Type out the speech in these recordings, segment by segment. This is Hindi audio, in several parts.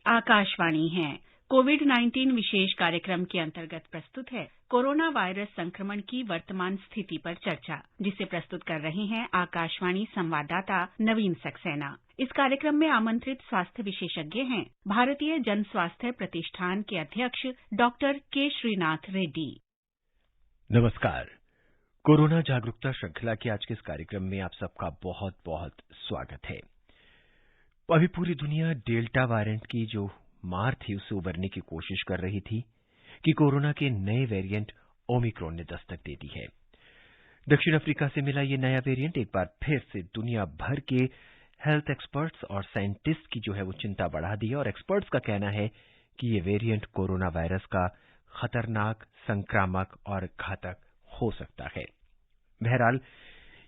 आकाशवाणी है। कोविड-19 विशेष कार्यक्रम के अंतर्गत प्रस्तुत है कोरोना वायरस संक्रमण की वर्तमान स्थिति पर चर्चा, जिसे प्रस्तुत कर रहे हैं आकाशवाणी संवाददाता नवीन सक्सेना। इस कार्यक्रम में आमंत्रित स्वास्थ्य विशेषज्ञ हैं भारतीय जन स्वास्थ्य प्रतिष्ठान के अध्यक्ष डॉक्टर के श्रीनाथ रेड्डी। नमस्कार। कोरोना जागरूकता श्रृंखला के आज के इस कार्यक्रम में आप सबका बहुत बहुत स्वागत है। अभी पूरी दुनिया डेल्टा वेरिएंट की जो मार थी उससे उबरने की कोशिश कर रही थी कि कोरोना के नए वेरिएंट ओमिक्रॉन ने दस्तक दे दी है। दक्षिण अफ्रीका से मिला ये नया वेरिएंट एक बार फिर से दुनिया भर के हेल्थ एक्सपर्ट्स और साइंटिस्ट की जो है वो चिंता बढ़ा दी है और एक्सपर्ट्स का कहना है कि ये वेरिएंट कोरोना वायरस का खतरनाक, संक्रामक और घातक हो सकता है। बहरहाल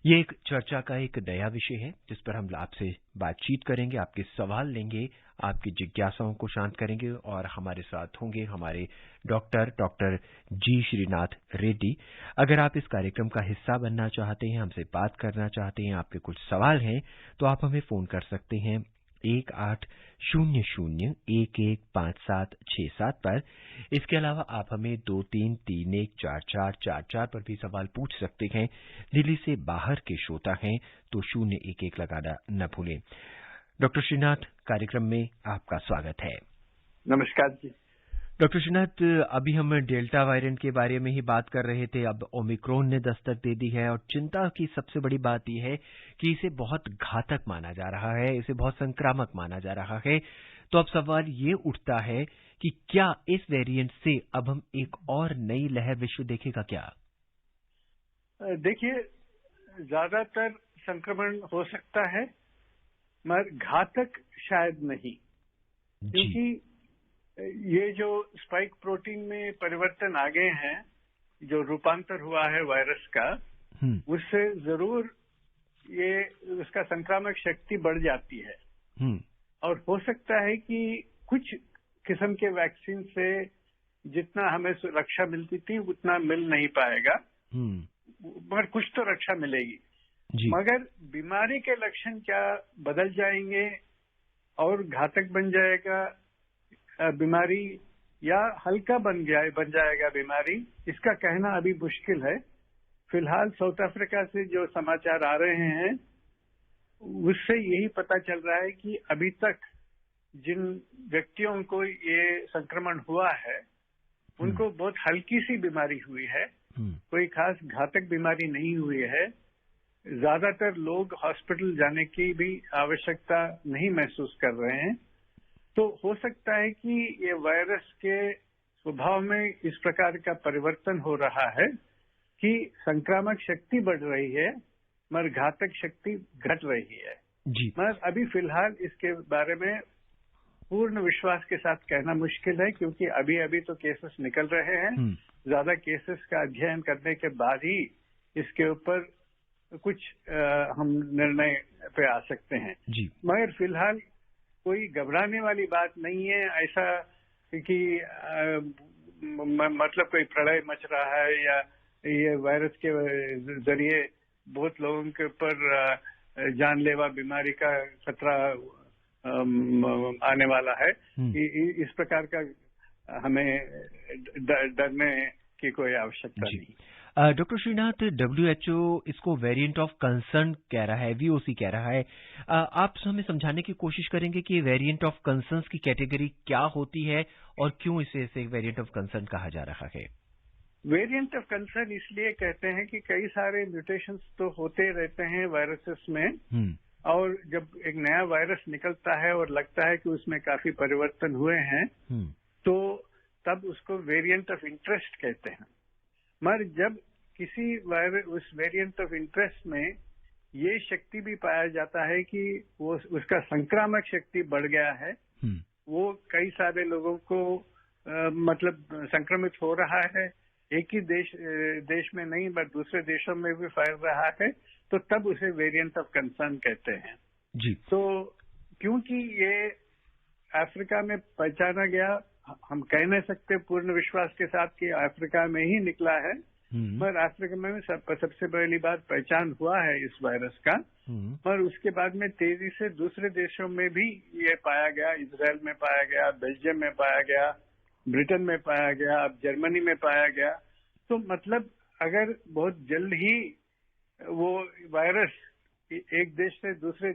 ये एक चर्चा का एक नया विषय है जिस पर हम आपसे बातचीत करेंगे, आपके सवाल लेंगे, आपकी जिज्ञासाओं को शांत करेंगे और हमारे साथ होंगे हमारे डॉक्टर जी श्रीनाथ रेड्डी। अगर आप इस कार्यक्रम का हिस्सा बनना चाहते हैं, हमसे बात करना चाहते हैं, आपके कुछ सवाल हैं, तो आप हमें फोन कर सकते हैं 1800-115767 पर। इसके अलावा आप हमें 23314444 पर भी सवाल पूछ सकते हैं। दिल्ली से बाहर के श्रोता हैं तो 011 लगाना न भूलें। डॉक्टर श्रीनाथ, कार्यक्रम में आपका स्वागत है। नमस्कार जी। डॉक्टर श्रीनाथ, अभी हम डेल्टा वेरिएंट के बारे में ही बात कर रहे थे, अब ओमिक्रॉन ने दस्तक दे दी है और चिंता की सबसे बड़ी बात यह है कि इसे बहुत घातक माना जा रहा है, इसे बहुत संक्रामक माना जा रहा है। तो अब सवाल ये उठता है कि क्या इस वेरिएंट से अब हम एक और नई लहर विश्व देखेगा क्या? देखिए, ज्यादातर संक्रमण हो सकता है मगर घातक शायद नहीं, क्योंकि ये जो स्पाइक प्रोटीन में परिवर्तन आ गए हैं, जो रूपांतर हुआ है वायरस का, उससे जरूर ये उसका संक्रामक शक्ति बढ़ जाती है। और हो सकता है कि कुछ किस्म के वैक्सीन से जितना हमें रक्षा मिलती थी उतना मिल नहीं पाएगा, मगर कुछ तो रक्षा मिलेगी। मगर बीमारी के लक्षण क्या बदल जाएंगे और घातक बन जाएगा बीमारी या हल्का बन जाएगा बीमारी, इसका कहना अभी मुश्किल है। फिलहाल साउथ अफ्रीका से जो समाचार आ रहे हैं उससे यही पता चल रहा है कि अभी तक जिन व्यक्तियों को ये संक्रमण हुआ है उनको बहुत हल्की सी बीमारी हुई है, कोई खास घातक बीमारी नहीं हुई है। ज्यादातर लोग हॉस्पिटल जाने की भी आवश्यकता नहीं महसूस कर रहे हैं। तो हो सकता है कि ये वायरस के स्वभाव में इस प्रकार का परिवर्तन हो रहा है कि संक्रामक शक्ति बढ़ रही है मगर घातक शक्ति घट रही है। मगर अभी फिलहाल इसके बारे में पूर्ण विश्वास के साथ कहना मुश्किल है, क्योंकि अभी अभी तो केसेस निकल रहे हैं। ज्यादा केसेस का अध्ययन करने के बाद ही इसके ऊपर कुछ हम निर्णय पे आ सकते हैं। मगर फिलहाल कोई घबराने वाली बात नहीं है, ऐसा कि मतलब कोई प्रलय मच रहा है या ये वायरस के जरिए बहुत लोगों के ऊपर जानलेवा बीमारी का खतरा आने वाला है। इस प्रकार का हमें डरने की कोई आवश्यकता नहीं। डॉक्टर श्रीनाथ, WHO इसको वेरिएंट ऑफ कंसर्न कह रहा है, VOC कह रहा है। आप हमें समझाने की कोशिश करेंगे कि वेरिएंट ऑफ कंसर्न की कैटेगरी क्या होती है और क्यों इसे वेरिएंट ऑफ कंसर्न कहा जा रहा है? वेरिएंट ऑफ कंसर्न इसलिए कहते हैं कि कई सारे म्यूटेशंस तो होते रहते हैं वायरसेस में, और जब एक नया वायरस निकलता है और लगता है कि उसमें काफी परिवर्तन हुए हैं तो तब उसको वेरिएंट ऑफ इंटरेस्ट कहते हैं। मगर जब किसी उस वेरिएंट ऑफ इंटरेस्ट में ये शक्ति भी पाया जाता है कि वो उसका संक्रामक शक्ति बढ़ गया है, वो कई सारे लोगों को मतलब संक्रमित हो रहा है, एक ही देश में नहीं बट दूसरे देशों में भी फैल रहा है, तो तब उसे वेरिएंट ऑफ कंसर्न कहते हैं। तो क्योंकि ये अफ्रीका में पहचाना गया, हम कह नहीं सकते पूर्ण विश्वास के साथ कि अफ्रीका में ही निकला है, मगर अफ्रीका में सबसे पहली बार पहचान हुआ है इस वायरस का। और उसके बाद में तेजी से दूसरे देशों में भी ये पाया गया, इजराइल में पाया गया, बेल्जियम में पाया गया, ब्रिटेन में पाया गया, अब जर्मनी में पाया गया। तो मतलब अगर बहुत जल्द ही वो वायरस एक देश से दूसरे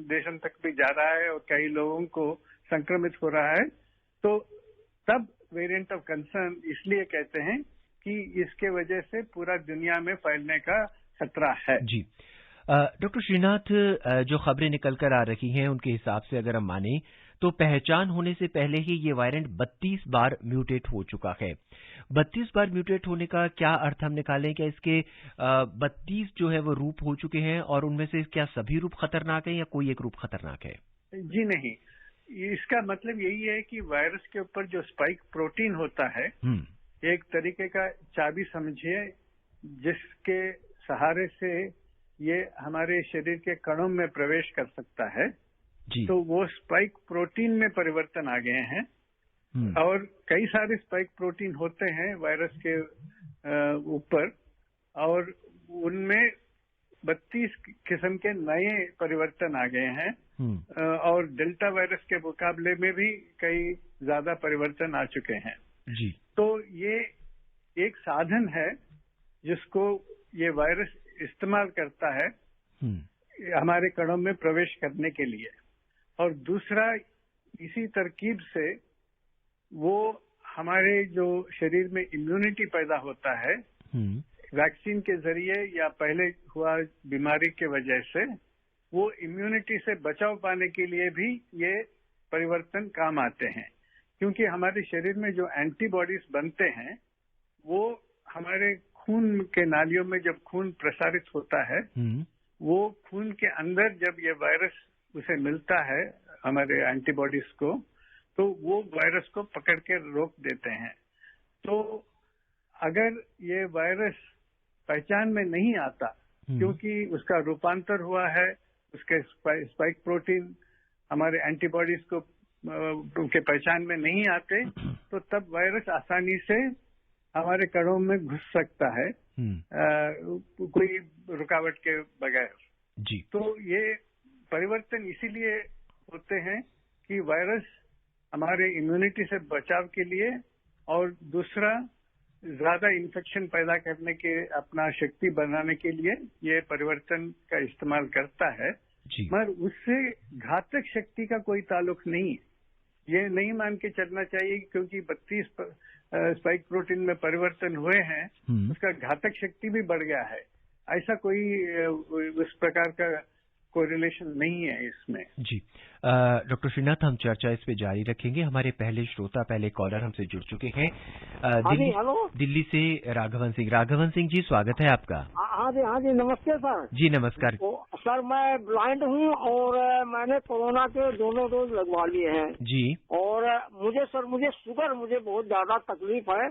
देशों तक भी जा रहा है और कई लोगों को संक्रमित हो रहा है, तो तब वेरिएंट ऑफ कंसर्न इसलिए कहते हैं कि इसके वजह से पूरा दुनिया में फैलने का खतरा है। जी डॉक्टर श्रीनाथ, जो खबरें निकल कर आ रही हैं उनके हिसाब से अगर हम माने तो पहचान होने से पहले ही ये वायरेंट 32 बार म्यूटेट हो चुका है। 32 बार म्यूटेट होने का क्या अर्थ हम निकालें? क्या इसके 32 जो है वो रूप हो चुके हैं और उनमें से क्या सभी रूप खतरनाक हैं या कोई एक रूप खतरनाक है? जी नहीं, इसका मतलब यही है कि वायरस के ऊपर जो स्पाइक प्रोटीन होता है, एक तरीके का चाबी समझिए जिसके सहारे से ये हमारे शरीर के कणों में प्रवेश कर सकता है। जी। तो वो स्पाइक प्रोटीन में परिवर्तन आ गए हैं और कई सारे स्पाइक प्रोटीन होते हैं वायरस के ऊपर और उनमें 32 किस्म के नए परिवर्तन आ गए हैं और डेल्टा वायरस के मुकाबले में भी कई ज्यादा परिवर्तन आ चुके हैं। जी। तो ये एक साधन है जिसको ये वायरस इस्तेमाल करता है हमारे कणों में प्रवेश करने के लिए। और दूसरा, इसी तरकीब से वो हमारे जो शरीर में इम्यूनिटी पैदा होता है वैक्सीन के जरिए या पहले हुआ बीमारी के वजह से, वो इम्यूनिटी से बचाव पाने के लिए भी ये परिवर्तन काम आते हैं। क्योंकि हमारे शरीर में जो एंटीबॉडीज बनते हैं वो हमारे खून के नालियों में जब खून प्रसारित होता है, वो खून के अंदर जब ये वायरस उसे मिलता है हमारे एंटीबॉडीज को, तो वो वायरस को पकड़ के रोक देते हैं। तो अगर ये वायरस पहचान में नहीं आता क्योंकि उसका रूपांतर हुआ है, उसके स्पाइक प्रोटीन हमारे एंटीबॉडीज को के पहचान में नहीं आते, तो तब वायरस आसानी से हमारे कणों में घुस सकता है कोई रुकावट के बगैर। जी। तो ये परिवर्तन इसीलिए होते हैं कि वायरस हमारे इम्यूनिटी से बचाव के लिए और दूसरा ज्यादा इन्फेक्शन पैदा करने के अपना शक्ति बनाने के लिए ये परिवर्तन का इस्तेमाल करता है। मगर उससे घातक शक्ति का कोई ताल्लुक नहीं है। ये नहीं मान के चलना चाहिए क्योंकि 32 स्पाइक प्रोटीन में परिवर्तन हुए हैं उसका घातक शक्ति भी बढ़ गया है, ऐसा कोई उस प्रकार का कोरिलेशन नहीं है इसमें। जी डॉक्टर श्रीनाथ, हम चर्चा इस पे जारी रखेंगे। हमारे पहले कॉलर हमसे जुड़ चुके हैं दिल्ली से राघवन सिंह जी, स्वागत है आपका। हाँ जी नमस्ते सर। जी नमस्कार। सर मैं ब्लाइंड हूँ और मैंने कोरोना के दोनों डोज लगवा लिए हैं। जी। और मुझे शुगर बहुत ज्यादा तकलीफ है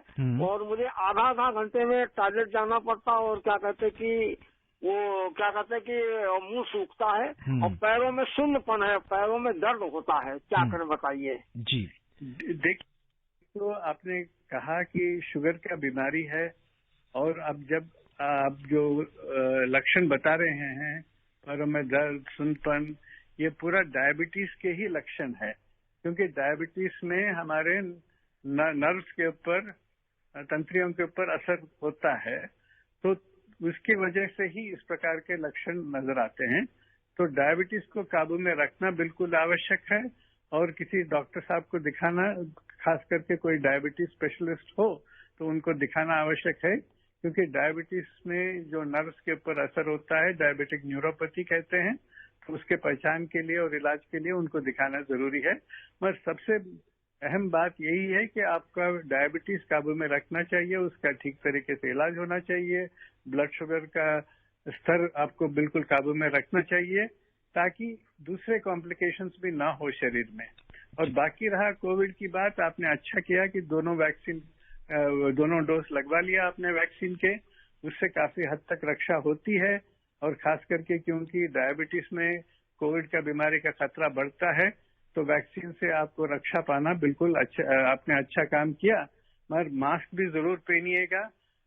और मुझे आधा घंटे में टॉयलेट जाना पड़ता और क्या कहते कि मुंह सूखता है और पैरों में शून्यपन है, पैरों में दर्द होता है, क्या करें बताइए। जी देखिए, तो आपने कहा कि शुगर का बीमारी है और अब जब आप जो लक्षण बता रहे हैं पैरों में दर्द, शून्यपन, ये पूरा डायबिटीज के ही लक्षण है। क्योंकि डायबिटीज में हमारे नर्व्स के ऊपर, तंत्रियों के ऊपर असर होता है, तो उसकी वजह से ही इस प्रकार के लक्षण नजर आते हैं। तो डायबिटीज को काबू में रखना बिल्कुल आवश्यक है और किसी डॉक्टर साहब को दिखाना, खास करके कोई डायबिटीज स्पेशलिस्ट हो तो उनको दिखाना आवश्यक है। क्योंकि डायबिटीज में जो नर्व्स के ऊपर असर होता है, डायबिटिक न्यूरोपैथी कहते हैं, तो उसके पहचान के लिए और इलाज के लिए उनको दिखाना जरूरी है। मगर सबसे अहम बात यही है कि आपका डायबिटीज काबू में रखना चाहिए, उसका ठीक तरीके से इलाज होना चाहिए, ब्लड शुगर का स्तर आपको बिल्कुल काबू में रखना चाहिए ताकि दूसरे कॉम्प्लिकेशंस भी ना हो शरीर में। और बाकी रहा कोविड की बात, आपने अच्छा किया कि दोनों डोज लगवा लिया आपने वैक्सीन के, उससे काफी हद तक रक्षा होती है। और खास करके क्योंकि डायबिटीज में कोविड का बीमारी का खतरा बढ़ता है, तो वैक्सीन से आपको रक्षा पाना बिल्कुल अच्छा, आपने अच्छा काम किया। मगर मास्क भी जरूर पहनिएगा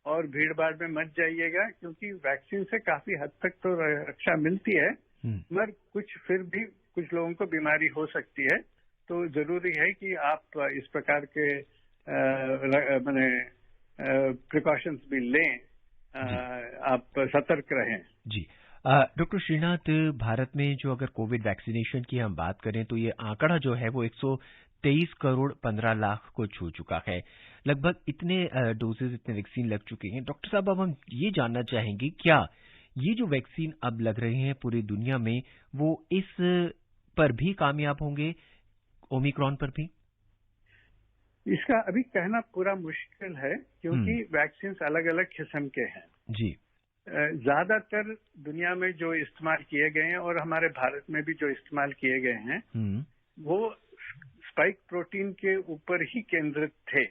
और भीड़ भाड़ में मत जाइएगा, क्योंकि वैक्सीन से काफी हद तक तो रक्षा मिलती है, मगर फिर भी कुछ लोगों को बीमारी हो सकती है। तो जरूरी है कि आप इस प्रकार के प्रिकॉशंस भी लें, आप सतर्क रहें। जी डॉक्टर श्रीनाथ, भारत में जो अगर कोविड वैक्सीनेशन की हम बात करें तो ये आंकड़ा जो है वो 123 करोड़ 15 लाख को छू चुका है। लगभग इतने डोजेज, इतने वैक्सीन लग चुके हैं। डॉक्टर साहब, अब हम ये जानना चाहेंगे, क्या ये जो वैक्सीन अब लग रहे हैं पूरी दुनिया में, वो इस पर भी कामयाब होंगे, ओमिक्रॉन पर भी? इसका अभी कहना पूरा मुश्किल है, क्योंकि वैक्सीन अलग अलग किस्म के हैं। जी। ज्यादातर दुनिया में जो इस्तेमाल किए गए हैं और हमारे भारत में भी जो इस्तेमाल किए गए हैं, वो स्पाइक प्रोटीन के ऊपर ही केंद्रित थे।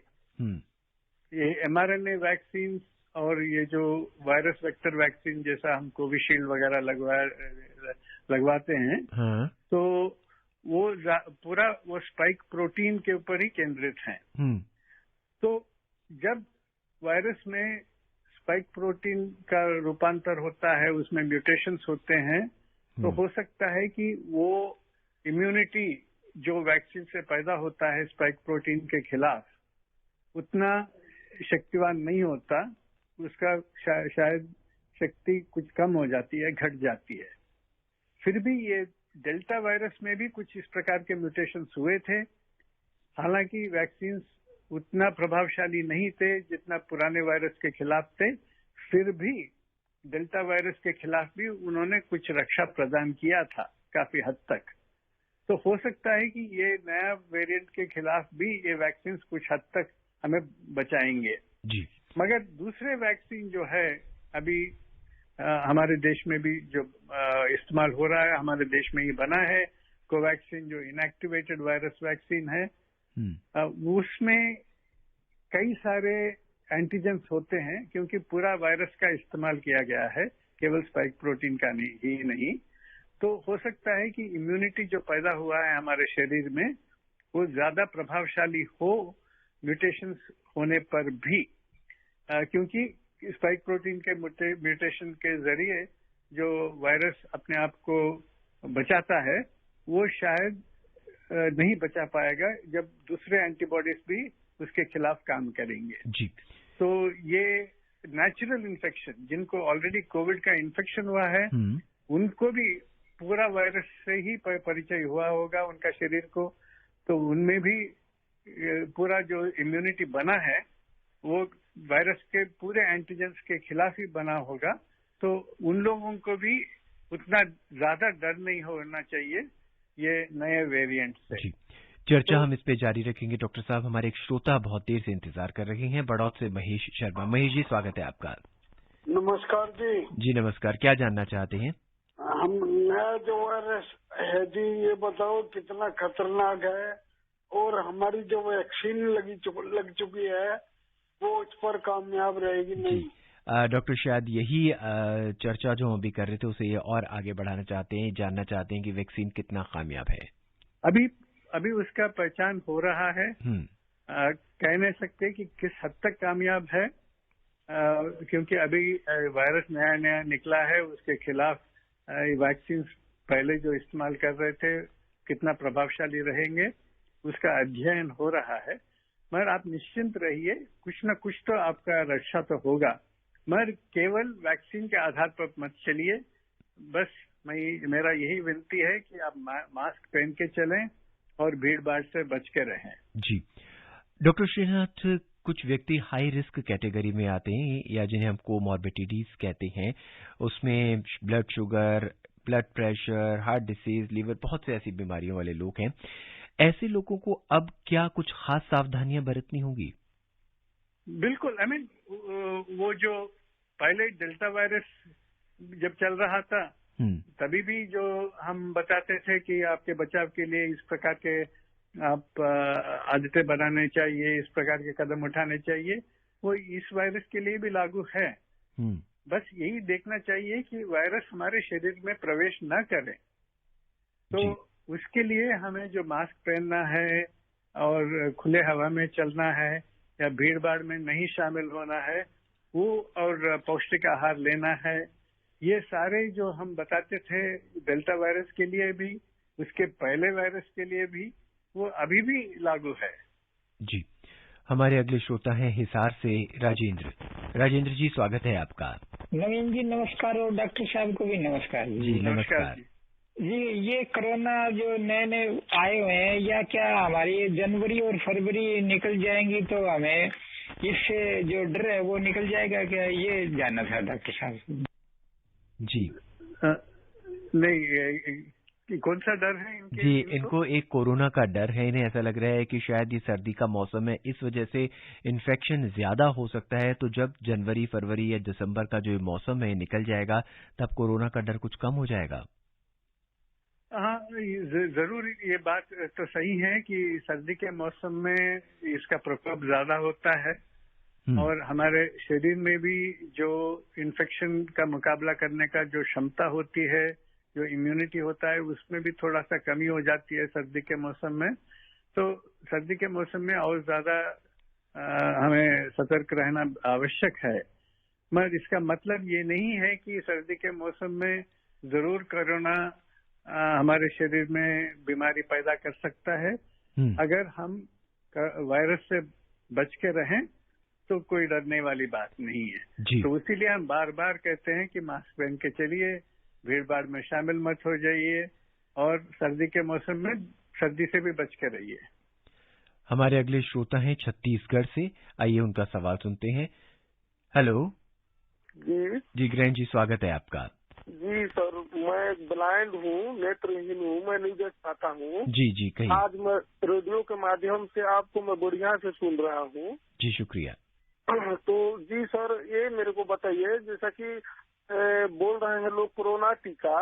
ये mRNA वैक्सीन और ये जो वायरस वेक्टर वैक्सीन जैसा हम कोविशील्ड वगैरह लगवाते हैं, तो वो पूरा वो स्पाइक प्रोटीन के ऊपर ही केंद्रित हैं। तो जब वायरस में स्पाइक प्रोटीन का रूपांतर होता है, उसमें म्यूटेशंस होते हैं, तो हो सकता है कि वो इम्यूनिटी जो वैक्सीन से पैदा होता है स्पाइक प्रोटीन के खिलाफ, उतना शक्तिवान नहीं होता, उसका शायद शक्ति कुछ कम हो जाती है, घट जाती है। फिर भी ये डेल्टा वायरस में भी कुछ इस प्रकार के म्यूटेशंस हुए थे। हालांकि वैक्सीन उतना प्रभावशाली नहीं थे जितना पुराने वायरस के खिलाफ थे, फिर भी डेल्टा वायरस के खिलाफ भी उन्होंने कुछ रक्षा प्रदान किया था काफी हद तक। तो हो सकता है कि ये नया वेरिएंट के खिलाफ भी ये वैक्सीन कुछ हद तक हमें बचाएंगे। जी। मगर दूसरे वैक्सीन जो है अभी हमारे देश में भी जो इस्तेमाल हो रहा है, हमारे देश में ही बना है, कोवैक्सीन जो इनएक्टिवेटेड वायरस वैक्सीन है, उसमें कई सारे एंटीजेंस होते हैं, क्योंकि पूरा वायरस का इस्तेमाल किया गया है, केवल स्पाइक प्रोटीन का ही नहीं। तो हो सकता है कि इम्यूनिटी जो पैदा हुआ है हमारे शरीर में, वो ज्यादा प्रभावशाली हो म्यूटेशंस होने पर भी, क्योंकि स्पाइक प्रोटीन के म्यूटेशन के जरिए जो वायरस अपने आप को बचाता है, वो शायद नहीं बचा पाएगा जब दूसरे एंटीबॉडीज भी उसके खिलाफ काम करेंगे। जी। तो ये नेचुरल इन्फेक्शन, जिनको ऑलरेडी कोविड का इन्फेक्शन हुआ है, उनको भी पूरा वायरस से ही परिचय हुआ होगा उनका शरीर को, तो उनमें भी पूरा जो इम्यूनिटी बना है वो वायरस के पूरे एंटीजेंस के खिलाफ ही बना होगा। तो उन लोगों को भी उतना ज्यादा डर नहीं होना चाहिए ये नए वेरिएंट से। जी। चर्चा हम इस पे जारी रखेंगे। डॉक्टर साहब, हमारे एक श्रोता बहुत देर से इंतजार कर रहे हैं, बड़ौत से महेश शर्मा। महेश जी, स्वागत है आपका। नमस्कार जी। जी नमस्कार, क्या जानना चाहते हैं? हम नया जो वायरस है जी, ये बताओ कितना खतरनाक है, और हमारी जो वैक्सीन लग चुकी है वो उस पर कामयाब रहेगी नहीं? डॉक्टर, शायद यही चर्चा जो हम अभी कर रहे थे उसे ये और आगे बढ़ाना चाहते हैं, जानना चाहते हैं कि वैक्सीन कितना कामयाब है। अभी उसका पहचान हो रहा है। कह नहीं सकते कि किस हद तक कामयाब है, क्योंकि अभी वायरस नया निकला है, उसके खिलाफ वैक्सीन पहले जो इस्तेमाल कर रहे थे कितना प्रभावशाली रहेंगे उसका अध्ययन हो रहा है। मगर आप निश्चिंत रहिए, कुछ न कुछ तो आपका रक्षा तो होगा, मगर केवल वैक्सीन के आधार पर मत चलिए। बस मेरा यही विनती है कि आप मास्क पहन के चलें और भीड़ भाड़ से बच के रहें। जी डॉक्टर श्रीनाथ, कुछ व्यक्ति हाई रिस्क कैटेगरी में आते हैं या जिन्हें हम कोमॉर्बिडिटीज कहते हैं, उसमें blood sugar, blood pressure, heart disease, liver, बहुत से ऐसी बीमारियों वाले लोग हैं। ऐसे लोगों को अब क्या कुछ खास सावधानियां बरतनी होंगी? बिल्कुल। वो जो पहले डेल्टा वायरस जब चल रहा था तभी भी जो हम बताते थे कि आपके बचाव के लिए इस प्रकार के आप आदतें बनाने चाहिए, इस प्रकार के कदम उठाने चाहिए, वो इस वायरस के लिए भी लागू है। बस यही देखना चाहिए कि वायरस हमारे शरीर में प्रवेश न करे। तो उसके लिए हमें जो मास्क पहनना है और खुले हवा में चलना है या भीड़ भाड़ में नहीं शामिल होना है, वो और पौष्टिक आहार लेना है। ये सारे जो हम बताते थे डेल्टा वायरस के लिए भी, उसके पहले वायरस के लिए भी, वो अभी भी लागू है। जी, हमारे अगले श्रोता हैं हिसार से राजेंद्र। राजेंद्र जी, स्वागत है आपका। नवीन जी नमस्कार, और डॉक्टर साहब को भी नमस्कार जी। नमस्कार जी। ये कोरोना जो नए नए आए हुए हैं, या क्या हमारी जनवरी और फरवरी निकल जाएंगी तो हमें इससे जो डर है वो निकल जाएगा क्या, ये जानना था डॉक्टर साहब। जी नहीं, कौन सा डर है इनके? जी, इनको एक कोरोना का डर है। इन्हें ऐसा लग रहा है कि शायद ये सर्दी का मौसम है, इस वजह से इन्फेक्शन ज्यादा हो सकता है। तो जब जनवरी, फरवरी या दिसंबर का जो मौसम है निकल जाएगा, तब कोरोना का डर कुछ कम हो जाएगा। हाँ, जरूर ये बात तो सही है कि सर्दी के मौसम में इसका प्रकोप ज्यादा होता है और हमारे शरीर में भी जो इन्फेक्शन का मुकाबला करने का जो क्षमता होती है, जो इम्यूनिटी होता है, उसमें भी थोड़ा सा कमी हो जाती है सर्दी के मौसम में। तो सर्दी के मौसम में और ज्यादा हमें सतर्क रहना आवश्यक है। मगर इसका मतलब ये नहीं है कि सर्दी के मौसम में जरूर कोरोना हमारे शरीर में बीमारी पैदा कर सकता है। अगर हम वायरस से बच के रहें तो कोई डरने वाली बात नहीं है। तो इसीलिए हम बार बार कहते हैं कि मास्क पहन के चलिए, भीड़ भाड़ में शामिल मत हो जाइए और सर्दी के मौसम में सर्दी से भी बच के रहिए। हमारे अगले श्रोता हैं छत्तीसगढ़ से, आइए उनका सवाल सुनते हैं। हेलो जी ग्रैंड जी, स्वागत है आपका। जी सर, मैं ब्लाइंड हूँ, नेत्रहीन हूँ, मैं नहीं देख पाता हूँ। जी कहिए। आज मैं रेडियो के माध्यम से आपको मैं बढ़िया से सुन रहा हूँ। जी शुक्रिया। तो जी सर, ये मेरे को बताइए, जैसा कि बोल रहे हैं लोग कोरोना टीका,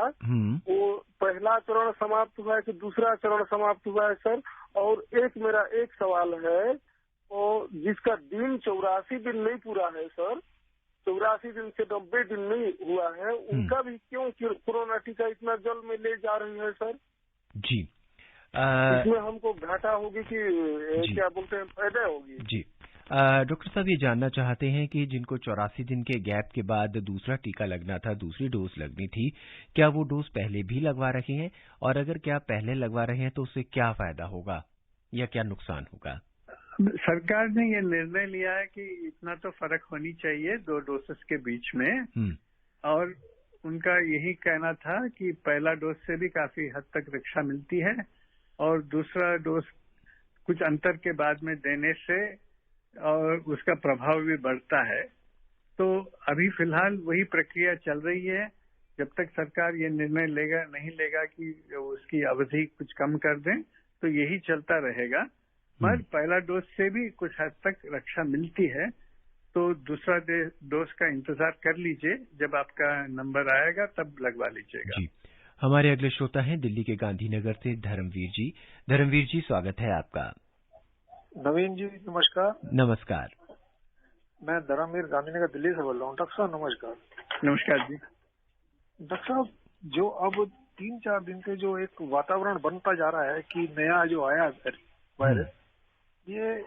वो पहला चरण समाप्त हुआ है कि दूसरा चरण समाप्त हुआ है सर? और मेरा एक सवाल है, और जिसका दिन 84 दिन नहीं पूरा है सर, 84 दिन से 90 दिन नहीं हुआ है, उनका भी क्यों कोरोना टीका इतना जल्द में ले जा रही है सर? जी, इसमें हमको घाटा होगी कि क्या बोलते हैं, फायदा होगी? जी, डॉक्टर साहब ये जानना चाहते हैं कि जिनको 84 दिन के गैप के बाद दूसरा टीका लगना था, दूसरी डोज लगनी थी, क्या वो डोज पहले भी लगवा रहे हैं? और अगर क्या पहले लगवा रहे हैं तो उससे क्या फायदा होगा या क्या नुकसान होगा? सरकार ने ये निर्णय लिया है कि इतना तो फर्क होनी चाहिए 2 डोसेस के बीच में, और उनका यही कहना था कि पहला डोज से भी काफी हद तक रक्षा मिलती है और दूसरा डोज कुछ अंतर के बाद में देने से और उसका प्रभाव भी बढ़ता है। तो अभी फिलहाल वही प्रक्रिया चल रही है। जब तक सरकार ये निर्णय नहीं लेगा कि उसकी अवधि कुछ कम कर दें, तो यही चलता रहेगा। मगर पहला डोज से भी कुछ हद तक रक्षा मिलती है, तो दूसरा डोज का इंतजार कर लीजिए, जब आपका नंबर आएगा तब लगवा लीजिएगा। जी, हमारे अगले श्रोता हैं दिल्ली के गांधीनगर से धर्मवीर जी। धर्मवीर जी, स्वागत है आपका। नवीन जी नमस्कार। नमस्कार। मैं धर्मवीर गांधीनगर दिल्ली से बोल रहा हूँ। डॉक्टर साहब नमस्कार। नमस्कार जी। डॉक्टर साहब, जो अब 3-4 दिन से जो एक वातावरण बनता जा रहा है कि नया जो आया वायरस, ये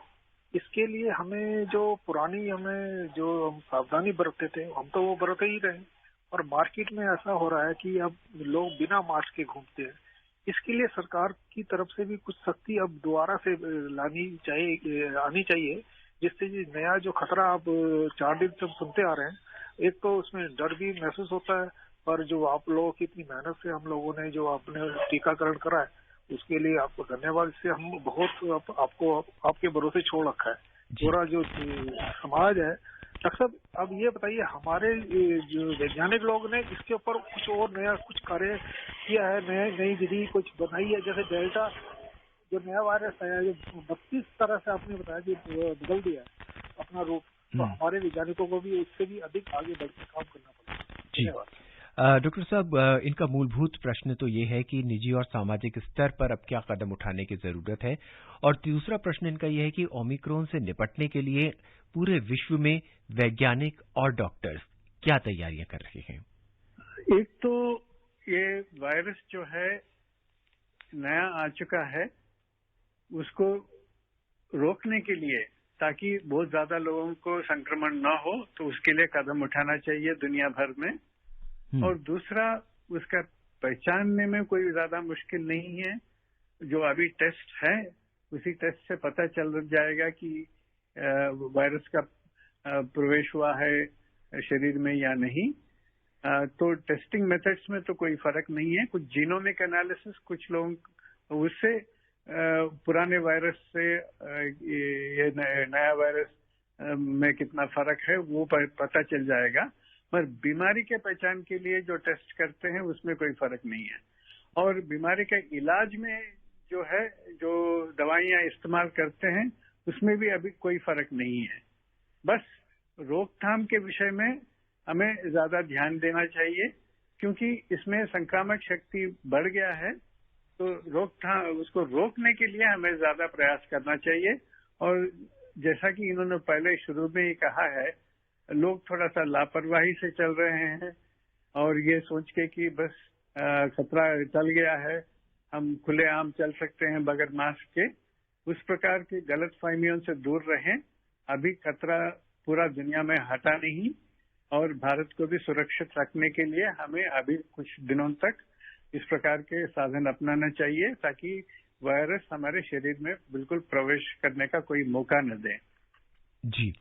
इसके लिए हमें जो पुरानी हम सावधानी बरतते थे, हम तो वो बरते ही रहे, और मार्केट में ऐसा हो रहा है कि अब लोग बिना मास्क के घूमते हैं। इसके लिए सरकार की तरफ से भी कुछ सख्ती अब दोबारा से आनी चाहिए, जिससे नया जो खतरा अब 4 दिन से हम सुनते आ रहे हैं, एक तो उसमें डर भी महसूस होता है, और जो आप लोगों की इतनी मेहनत से हम लोगों ने जो अपने टीकाकरण करा है, उसके लिए आपको धन्यवाद। इससे हम बहुत आपको आपके भरोसे छोड़ रखा है पूरा जो समाज है। डॉक्टर साहब, अब ये बताइए, हमारे जो वैज्ञानिक लोग ने इसके ऊपर कुछ और नया कुछ कार्य किया है, नई विधि कुछ बनाई है? जैसे डेल्टा जो नया वायरस आया, जो 32 तरह से आपने बताया कि बदल दिया है अपना रूप, तो हमारे वैज्ञानिकों को भी उससे भी अधिक आगे बढ़कर काम करना पड़ेगा। धन्यवाद। डॉक्टर साहब, इनका मूलभूत प्रश्न तो ये है कि निजी और सामाजिक स्तर पर अब क्या कदम उठाने की जरूरत है, और दूसरा प्रश्न इनका यह है कि ओमिक्रॉन से निपटने के लिए पूरे विश्व में वैज्ञानिक और डॉक्टर्स क्या तैयारियां कर रहे हैं? एक तो ये वायरस जो है नया आ चुका है, उसको रोकने के लिए ताकि बहुत ज्यादा लोगों को संक्रमण न हो, तो उसके लिए कदम उठाना चाहिए दुनिया भर में। और दूसरा, उसका पहचानने में कोई ज्यादा मुश्किल नहीं है। जो अभी टेस्ट है उसी टेस्ट से पता चल जाएगा कि वायरस का प्रवेश हुआ है शरीर में या नहीं। तो टेस्टिंग मेथड्स में तो कोई फर्क नहीं है। कुछ जीनोमिक एनालिसिस, कुछ लोग उससे पुराने वायरस से ये नया वायरस में कितना फर्क है वो पता चल जाएगा। पर बीमारी के पहचान के लिए जो टेस्ट करते हैं उसमें कोई फर्क नहीं है। और बीमारी के इलाज में जो है, जो दवाइयां इस्तेमाल करते हैं उसमें भी अभी कोई फर्क नहीं है। बस रोकथाम के विषय में हमें ज्यादा ध्यान देना चाहिए, क्योंकि इसमें संक्रामक शक्ति बढ़ गया है। तो रोकथाम, उसको रोकने के लिए हमें ज्यादा प्रयास करना चाहिए। और जैसा कि इन्होंने पहले शुरू में ही कहा है, लोग थोड़ा सा लापरवाही से चल रहे हैं और ये सोच के कि बस खतरा टल गया है, हम खुलेआम चल सकते हैं बगैर मास्क के, उस प्रकार की गलतफहमियों से दूर रहें। अभी खतरा पूरा दुनिया में हटा नहीं, और भारत को भी सुरक्षित रखने के लिए हमें अभी कुछ दिनों तक इस प्रकार के साधन अपनाना चाहिए, ताकि वायरस हमारे शरीर में बिल्कुल प्रवेश करने का कोई मौका न दे। जी,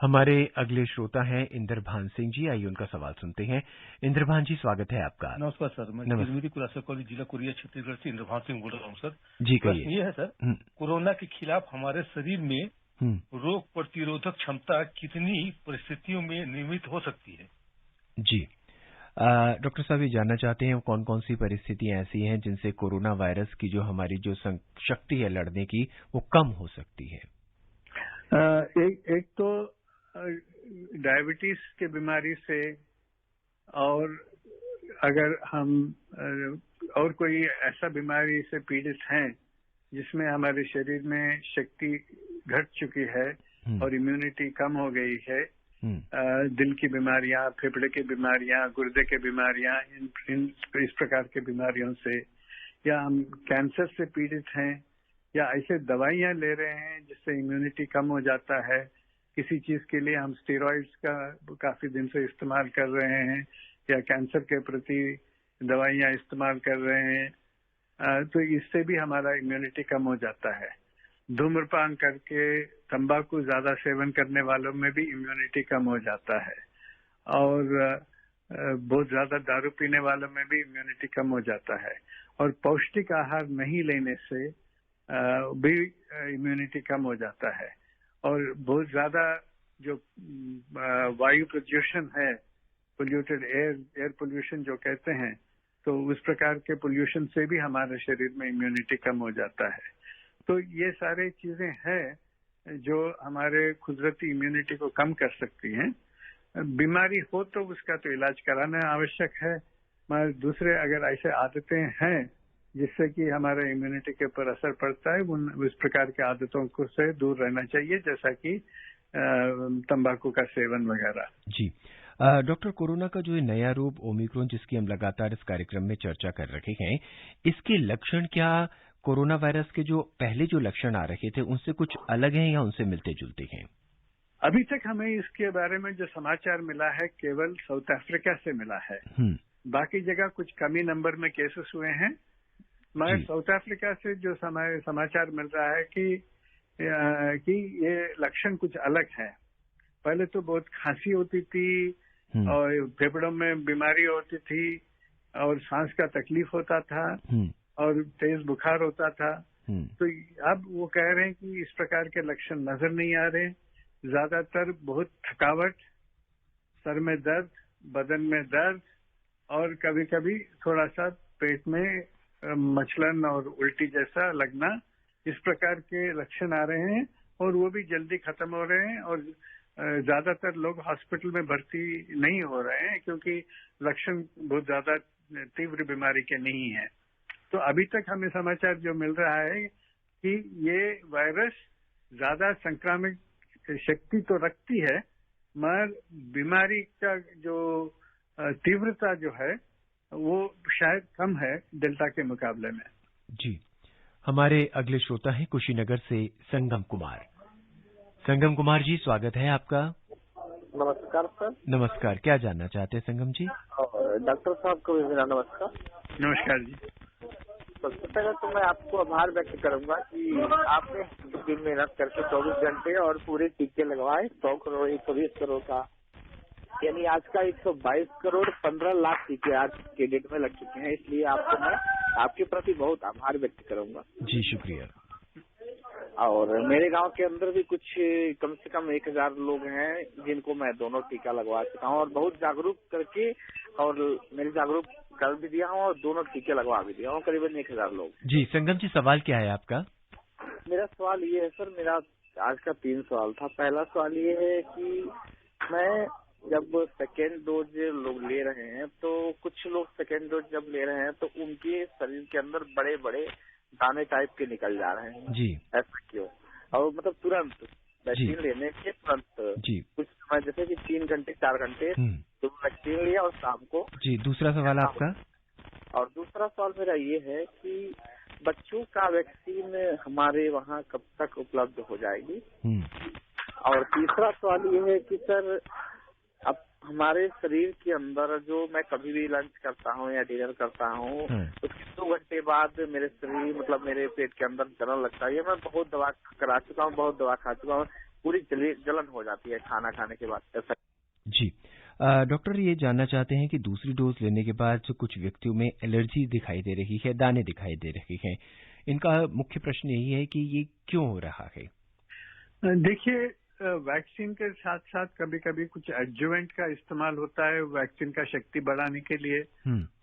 हमारे अगले श्रोता हैं इंद्रभान सिंह जी। आइए उनका सवाल सुनते हैं। इंद्रभान जी, स्वागत है आपका। नमस्कार सर, मैं चिरमिरी कुलासा कॉलेज, जिला कोरिया, छत्तीसगढ़ से इंद्रभान सिंह बोल रहा हूँ सर। जी कहिए। प्रश्न ये है सर, कोरोना के खिलाफ हमारे शरीर में रोग प्रतिरोधक क्षमता कितनी परिस्थितियों में निर्मित हो सकती है? जी, डॉक्टर साहब ये जानना चाहते हैं कौन कौन सी परिस्थितियां ऐसी हैं जिनसे कोरोना वायरस की जो हमारी जो शक्ति है लड़ने की वो कम हो सकती है? एक तो डायबिटीज के बीमारी से, और अगर हम और कोई ऐसा बीमारी से पीड़ित हैं जिसमें हमारे शरीर में शक्ति घट चुकी है और इम्यूनिटी कम हो गई है, दिल की बीमारियां, फेफड़े की बीमारियां, गुर्दे की बीमारियां, इस प्रकार के बीमारियों से, या हम कैंसर से पीड़ित हैं, या ऐसे दवाइयां ले रहे हैं जिससे इम्यूनिटी कम हो जाता है, किसी चीज के लिए हम स्टेरॉइड्स का काफी दिन से इस्तेमाल कर रहे हैं, या कैंसर के प्रति दवाइयां इस्तेमाल कर रहे हैं, तो इससे भी हमारा इम्यूनिटी कम हो जाता है। धूम्रपान करके तंबाकू ज्यादा सेवन करने वालों में भी इम्यूनिटी कम हो जाता है, और बहुत ज्यादा दारू पीने वालों में भी इम्यूनिटी कम हो जाता है, और पौष्टिक आहार नहीं लेने से भी इम्यूनिटी कम हो जाता है। और बहुत ज्यादा जो वायु प्रदूषण है, पोल्यूटेड एयर पोल्यूशन जो कहते हैं, तो उस प्रकार के पोल्यूशन से भी हमारे शरीर में इम्यूनिटी कम हो जाता है। तो ये सारे चीजें हैं जो हमारे कुदरती इम्यूनिटी को कम कर सकती हैं। बीमारी हो तो उसका तो इलाज कराना आवश्यक है, मगर दूसरे अगर ऐसे आदतें हैं जिससे कि हमारे इम्यूनिटी के ऊपर असर पड़ता है, उस प्रकार के आदतों को से दूर रहना चाहिए, जैसा कि तंबाकू का सेवन वगैरह। जी डॉक्टर, कोरोना का जो ये नया रूप ओमिक्रॉन, जिसकी हम लगातार इस कार्यक्रम में चर्चा कर रहे हैं, इसके लक्षण क्या कोरोना वायरस के जो पहले जो लक्षण आ रहे थे उनसे कुछ अलग हैं या उनसे मिलते जुलते हैं? अभी तक हमें इसके बारे में जो समाचार मिला है केवल साउथ अफ्रीका से मिला है। बाकी जगह कुछ कमी नंबर में केसेस हुए हैं, मगर साउथ अफ्रीका से जो समाचार मिल रहा है कि ये लक्षण कुछ अलग है। पहले तो बहुत खांसी होती थी और फेफड़ों में बीमारी होती थी और सांस का तकलीफ होता था और तेज बुखार होता था। तो अब वो कह रहे हैं कि इस प्रकार के लक्षण नजर नहीं आ रहे। ज्यादातर बहुत थकावट, सर में दर्द, बदन में दर्द और कभी कभी थोड़ा सा पेट में मचलन और उल्टी जैसा लगना, इस प्रकार के लक्षण आ रहे हैं और वो भी जल्दी खत्म हो रहे हैं। और ज्यादातर लोग हॉस्पिटल में भर्ती नहीं हो रहे हैं क्योंकि लक्षण बहुत ज्यादा तीव्र बीमारी के नहीं है। तो अभी तक हमें समाचार जो मिल रहा है कि ये वायरस ज्यादा संक्रामक शक्ति तो रखती है, मगर बीमारी का जो तीव्रता जो है वो शायद कम है डेल्टा के मुकाबले में। जी, हमारे अगले श्रोता हैं कुशीनगर से संगम कुमार। संगम कुमार जी, स्वागत है आपका। नमस्कार सर। नमस्कार, क्या जानना चाहते हैं संगम जी? डॉक्टर साहब को भी मेरा नमस्कार। नमस्कार जी। सबसे पहले तो मैं आपको आभार व्यक्त करूंगा कि आपने दिन मेहनत करके 24 घंटे और पूरे टीके लगवाए। 100 करोड़ 120 करोड़ का, यानी आज का 122 करोड़ 15 लाख टीके आज के डेट में लग चुके हैं। इसलिए आपको मैं आपके प्रति बहुत आभार व्यक्त करूंगा। जी शुक्रिया। और मेरे गांव के अंदर भी कुछ कम से कम 1000 लोग हैं जिनको मैं दोनों टीका लगवा चुका हूं और बहुत जागरूक करके, और मेरी जागरूक कर भी दिया हूं और दोनों टीके लगवा भी दिया हूं, करीबन 1000 लोग। जी संगम जी, सवाल क्या है आपका? मेरा सवाल ये है सर, मेरा आज का 3 सवाल था। पहला सवाल ये है कि मैं जब सेकेंड डोज लोग ले रहे हैं तो कुछ लोग सेकेंड डोज जब ले रहे हैं तो उनके शरीर के अंदर बड़े बड़े दाने टाइप के निकल जा रहे हैं। जी। ऐसा क्यों? और मतलब तुरंत वैक्सीन लेने के तुरंत जी कुछ समय, जैसे कि 3 घंटे 4 घंटे तो वैक्सीन लिया और शाम को। जी, दूसरा सवाल आपका? और दूसरा सवाल मेरा ये है कि बच्चों का वैक्सीन हमारे वहाँ कब तक उपलब्ध हो जाएगी? और तीसरा सवाल ये है कि सर, अब हमारे शरीर के अंदर जो मैं कभी भी लंच करता हूँ या डिनर करता हूँ उसके 2 घंटे बाद मेरे शरीर, मतलब मेरे पेट के अंदर जलन लगता है। मैं बहुत दवा करा चुका हूँ, बहुत दवा खा चुका हूँ, पूरी जलन हो जाती है खाना खाने के बाद। ऐसा जी। डॉक्टर ये जानना चाहते हैं कि दूसरी डोज लेने के बाद जो कुछ व्यक्तियों में एलर्जी दिखाई दे रही है, दाने दिखाई दे रहे हैं, इनका मुख्य प्रश्न यही है कि ये क्यों हो रहा है? देखिए, वैक्सीन के साथ साथ कभी कभी कुछ एडजुवेंट का इस्तेमाल होता है वैक्सीन का शक्ति बढ़ाने के लिए,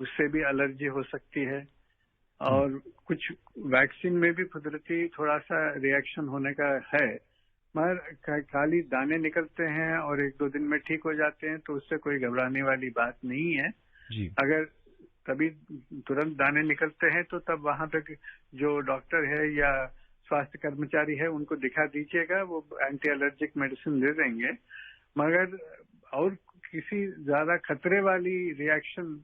उससे भी एलर्जी हो सकती है। और कुछ वैक्सीन में भी कुदरती थोड़ा सा रिएक्शन होने का है, मगर खाली दाने निकलते हैं और 1-2 दिन में ठीक हो जाते हैं, तो उससे कोई घबराने वाली बात नहीं है जी। अगर तभी तुरंत दाने निकलते हैं तो तब वहां तक जो डॉक्टर है या स्वास्थ्य कर्मचारी है उनको दिखा दीजिएगा, वो एंटी एलर्जिक मेडिसिन दे देंगे। मगर और किसी ज्यादा खतरे वाली रिएक्शन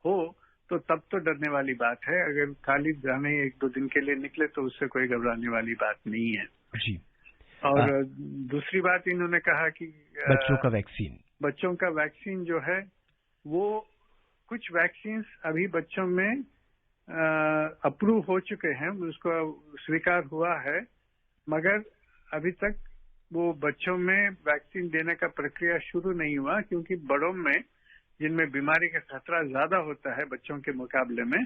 हो तो तब तो डरने वाली बात है। अगर खाली दाने 1-2 दिन के लिए निकले तो उससे कोई घबराने वाली बात नहीं है जी। और दूसरी बात इन्होंने कहा कि बच्चों का वैक्सीन जो है, वो कुछ वैक्सीन अभी बच्चों में अप्रूव हो चुके हैं, उसको स्वीकार हुआ है, मगर अभी तक वो बच्चों में वैक्सीन देने का प्रक्रिया शुरू नहीं हुआ, क्योंकि बड़ों में जिनमें बीमारी का खतरा ज्यादा होता है बच्चों के मुकाबले में,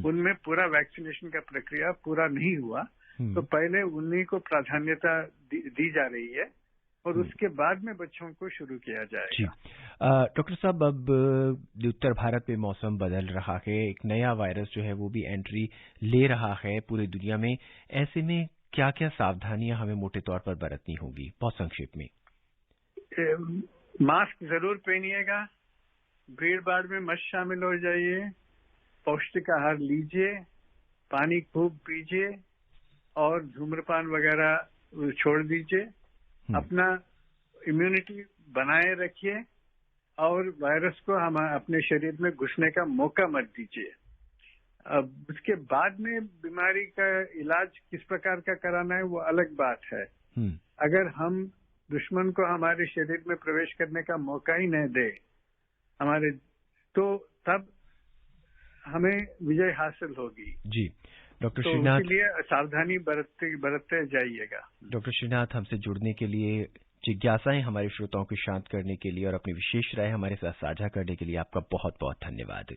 उनमें पूरा वैक्सीनेशन का प्रक्रिया पूरा नहीं हुआ। तो पहले उन्हीं को प्राधान्यता दी जा रही है और उसके बाद में बच्चों को शुरू किया जाएगा। डॉक्टर साहब, अब उत्तर भारत में मौसम बदल रहा है, एक नया वायरस जो है वो भी एंट्री ले रहा है पूरी दुनिया में। ऐसे में क्या क्या सावधानियां हमें मोटे तौर पर बरतनी होगी? बहुत संक्षेप में। मास्क जरूर पहनिएगा, भीड़ भाड़ में मत शामिल हो जाइए, पौष्टिक आहार लीजिए, पानी खूब पीजिए और धूम्रपान वगैरह छोड़ दीजिए। अपना इम्यूनिटी बनाए रखिए और वायरस को हम अपने शरीर में घुसने का मौका मत दीजिए। अब उसके बाद में बीमारी का इलाज किस प्रकार का कराना है वो अलग बात है। अगर हम दुश्मन को हमारे शरीर में प्रवेश करने का मौका ही नहीं दे तो तब हमें विजय हासिल होगी। जी डॉक्टर तो श्रीनाथ, इसलिए सावधानी बरतते जाइएगा। डॉक्टर श्रीनाथ, हमसे जुड़ने के लिए, जिज्ञासाएं हमारे श्रोताओं को शांत करने के लिए और अपनी विशेष राय हमारे साथ साझा करने के लिए आपका बहुत बहुत धन्यवाद।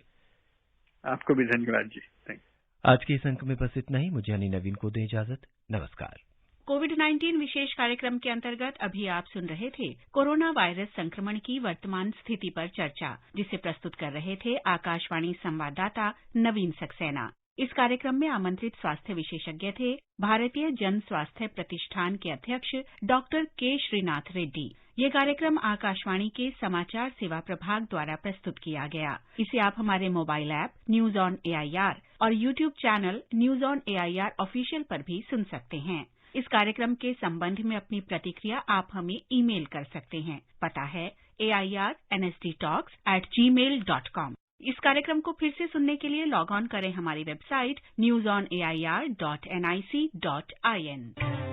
आपको भी धन्यवाद जी। Thank you. आज के इस अंक में बस इतना ही। मुझे यानी नवीन को दें इजाजत। नमस्कार। कोविड-19 विशेष कार्यक्रम के अंतर्गत अभी आप सुन रहे थे कोरोना वायरस संक्रमण की वर्तमान स्थिति पर चर्चा, जिसे प्रस्तुत कर रहे थे आकाशवाणी संवाददाता नवीन सक्सेना। इस कार्यक्रम में आमंत्रित स्वास्थ्य विशेषज्ञ थे भारतीय जन स्वास्थ्य प्रतिष्ठान के अध्यक्ष डॉक्टर के श्रीनाथ रेड्डी। ये कार्यक्रम आकाशवाणी के समाचार सेवा प्रभाग द्वारा प्रस्तुत किया गया। इसे आप हमारे mobile app news on AIR और YouTube channel news on AIR official पर भी सुन सकते हैं। इस कार्यक्रम के संबंध में अपनी प्रतिक्रिया आप हमें ईमेल कर सकते हैं। पता है airnsdtalks@gmail.com। इस कार्यक्रम को फिर से सुनने के लिए लॉग ऑन करें हमारी वेबसाइट newsonair.nic.in।